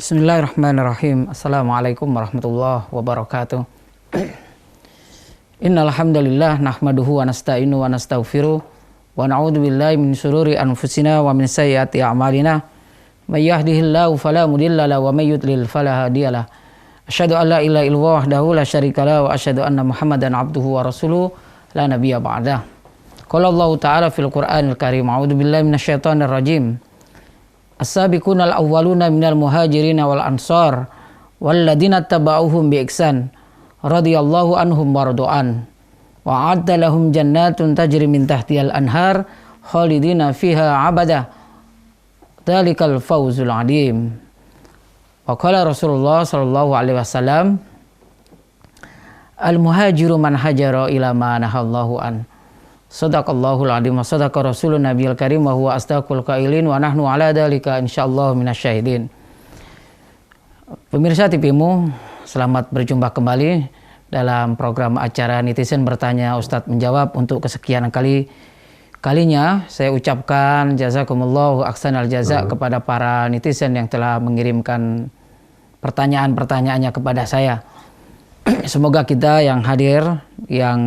Bismillahirrahmanirrahim. Assalamualaikum warahmatullahi wabarakatuh. Innal hamdalillah nahmaduhu wa nasta'inu wa nastaghfiruh wa na'udzu billahi min shururi anfusina wa min sayyiati a'malina. May yahdihillahu fala mudilla lahu wa may yudlil fala hadiyalah. Asyhadu an la ilaha illallah wahdahu la syarika lahu wa asyhadu anna Muhammadan abduhu wa rasuluh la nabiyya ba'dah. Qala Allah ta'ala fil Qur'anil Karim. A'udzu billahi minasyaitonir rajim. As-sabiqunal awwaluna minal muhajirin wal ansar walladzina tabauhum bi ihsan radhiyallahu anhum wardu'an wa a'adda lahum jannatun tajri min tahtihal anhar khalidina fiha abada dzalikal fawzul 'adzim. Wa qala Rasulullah sallallahu alaihi wasallam al muhajiru man hajara ila ma nahallahu an. Sadaqallahul adzim wa sadaqa rasulun nabiyil karim wa huwa asdaqul qailin wa nahnu ala dzalika insyaallah minasyahidin. Pemirsa TVmu, selamat berjumpa kembali dalam program acara Netizen Bertanya Ustadz Menjawab. Untuk kesekian kalinya saya ucapkan jazakumullahu ahsanal jaza kepada para netizen yang telah mengirimkan pertanyaan-pertanyaannya kepada saya. Semoga kita yang hadir, yang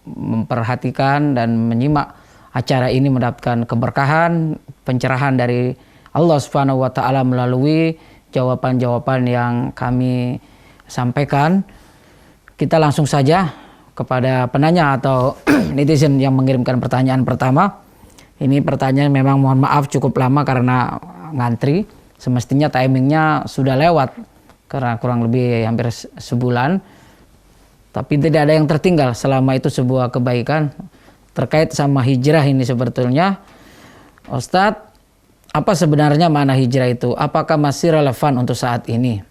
memperhatikan dan menyimak acara ini mendapatkan keberkahan, pencerahan dari Allah Subhanahu wa taala melalui jawaban-jawaban yang kami sampaikan. Kita langsung saja kepada penanya atau netizen yang mengirimkan pertanyaan pertama. Ini pertanyaan memang mohon maaf cukup lama karena ngantri. Semestinya timingnya sudah lewat karena kurang lebih hampir sebulan. Tapi tidak ada yang tertinggal, selama itu sebuah kebaikan. Terkait sama hijrah ini sebetulnya, Ustadz, apa sebenarnya makna hijrah itu? Apakah masih relevan untuk saat ini?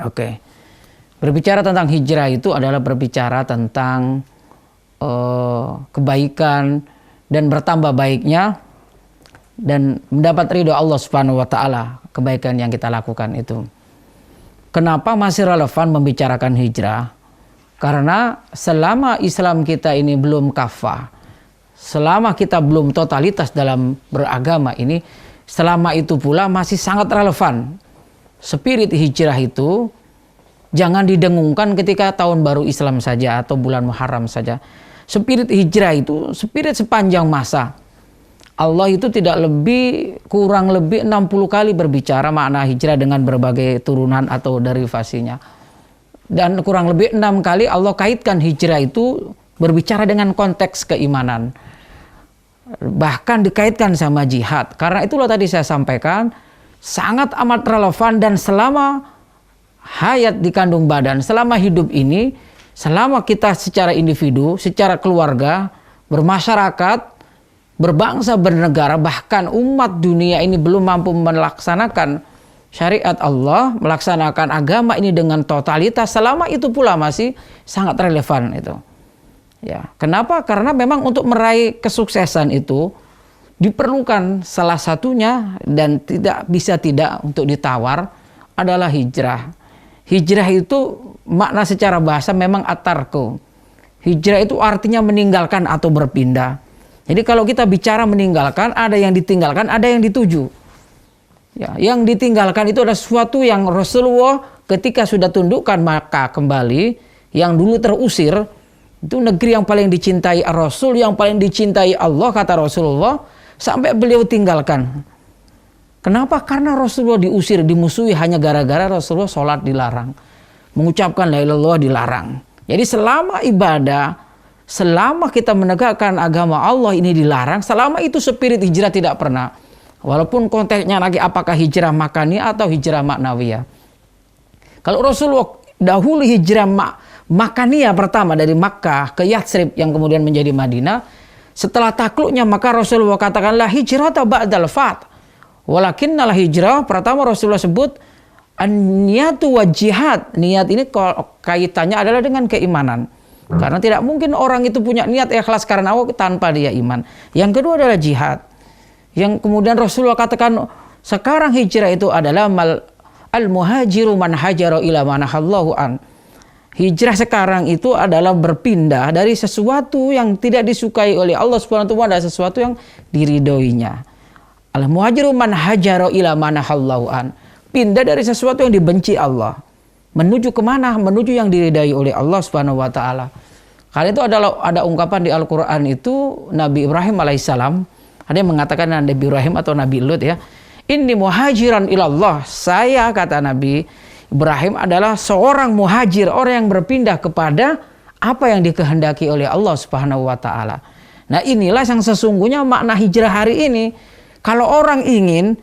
Oke. Berbicara tentang hijrah itu adalah berbicara tentang kebaikan dan bertambah baiknya dan mendapat ridho Allah Subhanahu wa taala kebaikan yang kita lakukan itu. Kenapa masih relevan membicarakan hijrah? Karena selama Islam kita ini belum kafah, selama kita belum totalitas dalam beragama ini, selama itu pula masih sangat relevan. Spirit hijrah itu jangan didengungkan ketika tahun baru Islam saja atau bulan Muharram saja. Spirit hijrah itu spirit sepanjang masa. Allah itu tidak kurang lebih 60 kali berbicara makna hijrah dengan berbagai turunan atau derivasinya. Dan kurang lebih 6 kali Allah kaitkan hijrah itu berbicara dengan konteks keimanan. Bahkan dikaitkan sama jihad. Karena itulah tadi saya sampaikan, sangat amat relevan dan selama hayat di kandung badan, selama hidup ini, selama kita secara individu, secara keluarga, bermasyarakat, berbangsa, bernegara, bahkan umat dunia ini belum mampu melaksanakan syariat Allah, melaksanakan agama ini dengan totalitas, selama itu pula masih sangat relevan itu. Ya, kenapa? Karena memang untuk meraih kesuksesan itu diperlukan salah satunya dan tidak bisa tidak untuk ditawar adalah hijrah. Hijrah itu makna secara bahasa memang atarku. Hijrah itu artinya meninggalkan atau berpindah. Jadi kalau kita bicara meninggalkan, ada yang ditinggalkan, ada yang dituju. Ya, yang ditinggalkan itu adalah sesuatu yang Rasulullah ketika sudah tundukkan Makkah kembali, yang dulu terusir, itu negeri yang paling dicintai Rasul, yang paling dicintai Allah, kata Rasulullah, sampai beliau tinggalkan. Kenapa? Karena Rasulullah diusir, dimusuhi hanya gara-gara Rasulullah sholat dilarang, mengucapkan la ilaha illallah dilarang. Jadi selama ibadah, selama kita menegakkan agama Allah ini dilarang, selama itu spirit hijrah tidak pernah. Walaupun konteksnya lagi apakah hijrah makaniyah atau hijrah maknawiyah. Kalau Rasulullah dahulu hijrah makaniyah pertama dari Makkah ke Yatsrib yang kemudian menjadi Madinah, setelah takluknya maka Rasulullah katakanlah hijrah atau ba'dal fath. Walakinnal hijrah, pertama Rasulullah sebut an-niyatu wa jihad. Niat ini kaitannya adalah dengan keimanan. Karena tidak mungkin orang itu punya niat ikhlas karena Allah tanpa dia iman. Yang kedua adalah jihad. Yang kemudian Rasulullah katakan sekarang hijrah itu adalah al-muhajiru man hajara ila ma nahallahu an. Hijrah sekarang itu adalah berpindah dari sesuatu yang tidak disukai oleh Allah Subhanahu wa taala, sesuatu yang diridhoinya. Al-muhajiru man hajara ila ma nahallahu an. pindah dari sesuatu yang dibenci Allah menuju kemana? Menuju yang diridai oleh Allah Subhanahu wa taala. Karena itu ada ungkapan di Al-Qur'an itu Nabi Ibrahim alaihissalam, ada yang mengatakan Nabi Ibrahim atau Nabi Lut ya, inni muhajiran ilallah. Saya, kata Nabi Ibrahim, adalah seorang muhajir, orang yang berpindah kepada apa yang dikehendaki oleh Allah Subhanahu wa taala. Nah, inilah yang sesungguhnya makna hijrah hari ini. Kalau orang ingin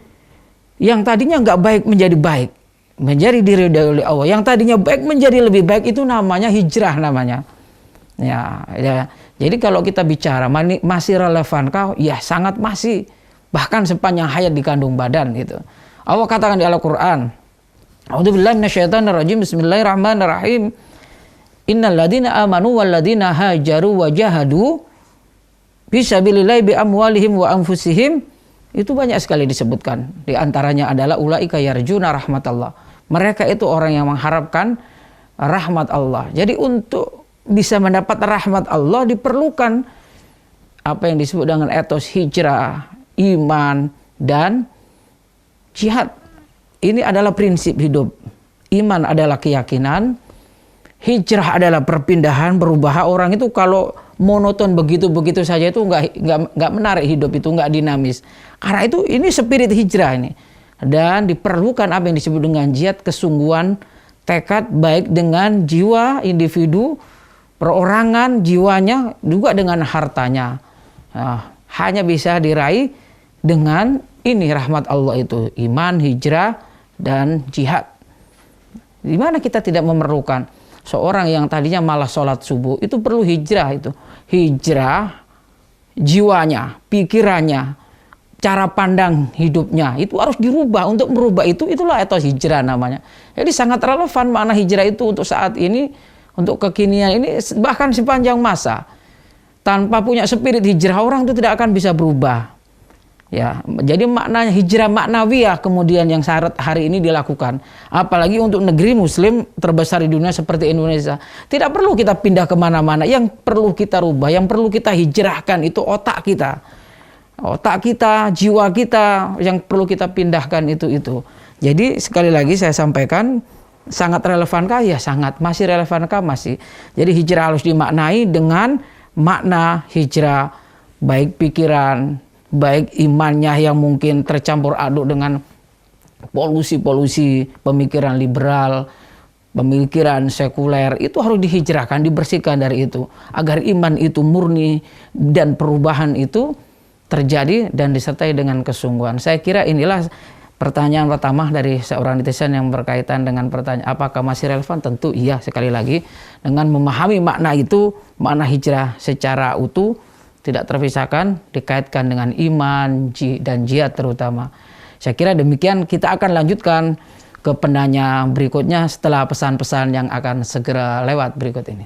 yang tadinya nggak baik menjadi baik, menjadi diridai oleh Allah, yang tadinya baik menjadi lebih baik, itu namanya hijrah namanya. Ya. Jadi kalau kita bicara masih relevankah? Ya, sangat masih. Bahkan sepanjang hayat dikandung badan gitu. Allah katakan di Al-Qur'an, A'udzubillahi minasyaitonirrajim. Bismillahirrahmanirrahim. Innal ladzina amanu wal ladzina hajaru wa jahadu fisabilillahi bi amwalihim wa anfusihim. Itu banyak sekali disebutkan. Di antaranya adalah ulaika yarjuna rahmatallah. Mereka itu orang yang mengharapkan rahmat Allah. Jadi untuk bisa mendapat rahmat Allah diperlukan apa yang disebut dengan etos hijrah, iman, dan jihad. Ini adalah prinsip hidup. Iman adalah keyakinan, hijrah adalah perpindahan, berubah. Orang itu kalau monoton begitu saja itu nggak menarik, hidup itu nggak dinamis. Karena itu ini spirit hijrah ini. Dan diperlukan apa yang disebut dengan jihad, kesungguhan, tekad baik dengan jiwa individu, perorangan, jiwanya, juga dengan hartanya. Nah, hanya bisa diraih dengan ini rahmat Allah itu, iman, hijrah, dan jihad. Di mana kita tidak memerlukan seorang yang tadinya malah sholat subuh, itu perlu hijrah itu. Hijrah jiwanya, pikirannya, cara pandang hidupnya, itu harus dirubah. Untuk merubah itulah etos hijrah namanya. Jadi sangat relevan makna hijrah itu untuk saat ini, untuk kekinian ini, bahkan sepanjang masa. Tanpa punya spirit hijrah, orang itu tidak akan bisa berubah. Ya, jadi maknanya hijrah maknawiyah kemudian yang hari ini dilakukan. Apalagi untuk negeri muslim terbesar di dunia seperti Indonesia. Tidak perlu kita pindah kemana-mana. Yang perlu kita rubah, yang perlu kita hijrahkan itu otak kita. Otak kita, jiwa kita, yang perlu kita pindahkan itu. Jadi sekali lagi saya sampaikan, sangat relevankah? Ya sangat. Masih relevankah? Masih. Jadi hijrah harus dimaknai dengan makna hijrah, baik pikiran, baik imannya yang mungkin tercampur aduk dengan polusi pemikiran liberal, pemikiran sekuler, itu harus dihijrahkan, dibersihkan dari itu, agar iman itu murni dan perubahan itu terjadi dan disertai dengan kesungguhan. Saya kira inilah pertanyaan pertama dari seorang netizen yang berkaitan dengan pertanyaan apakah masih relevan. Tentu iya, sekali lagi dengan memahami makna itu, makna hijrah secara utuh, tidak terpisahkan, dikaitkan dengan iman dan jihad terutama. Saya kira demikian. Kita akan lanjutkan ke penanya berikutnya setelah pesan-pesan yang akan segera lewat berikut ini.